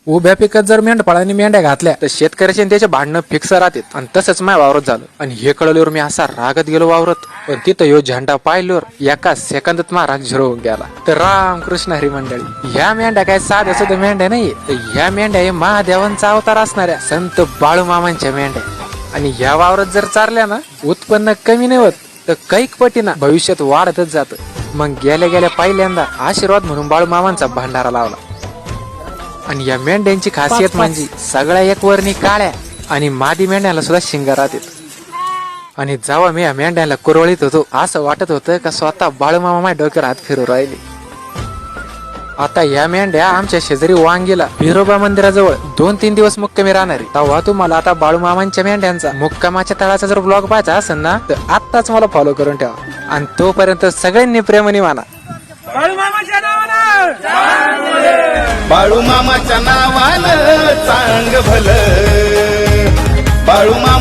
उभ्या पिकात जर मेंढपाळांनी मेंढ्या घातल्या तर शेतकऱ्याचे आणि त्याचे भांडणं फिक्स राहतात. आणि तसंच माझ्या वावरत झालं. आणि हे कळल्यावर मी असा रागत गेलो वावरत. पण तिथं यो झेंडा पाहिल्यावर एका सेकंदात माझा राग झिरो होऊन गेला. तर रामकृष्ण हरी मंडळी, ह्या मेंढ्या काय साध्या सुद्धा मेंढ्या नाही, तर ह्या मेंढ्या हे महादेवांचा अवतार असणाऱ्या संत बाळूमामांच्या मेंढ्या. आणि ह्या वावरात जर चारल्या ना उत्पन्न कमी नाही होत तर कैक पटीना भविष्यात वाढतच जात. मग गेल्या पहिल्यांदा आशीर्वाद म्हणून बाळूमामांचा भंडारा लावला. आणि या मेंढ्यांची खासियत म्हणजे सगळ्या एक वर्णी काळ्या आणि मादी मेंढ्याला सुद्धा शिंगा राहतात. आणि जेव्हा मी या मेंढ्याला कुरवळीत होतो असं वाटत होतं का स्वतः बाळूमामा माझ्या डोक्यावर हात फिरू राहिले. आता या मेंढ्या आमच्या शेजारी वांगीला बिरोबा मंदिराजवळ 2-3 दिवस मुक्कामी राहणार. तेव्हा तुम्हाला आता बाळूमामांच्या मेंढ्यांचा मुक्कामाच्या तळाचा जर ब्लॉग पाहायचा असेल ना तर आत्ताच मला फॉलो करून ठेवा. आणि तोपर्यंत सगळ्यांनी प्रेमाने माना बाळूमामाच्या नावानं बाळूमामाच्या नावानं चांग भलं बाळूमामा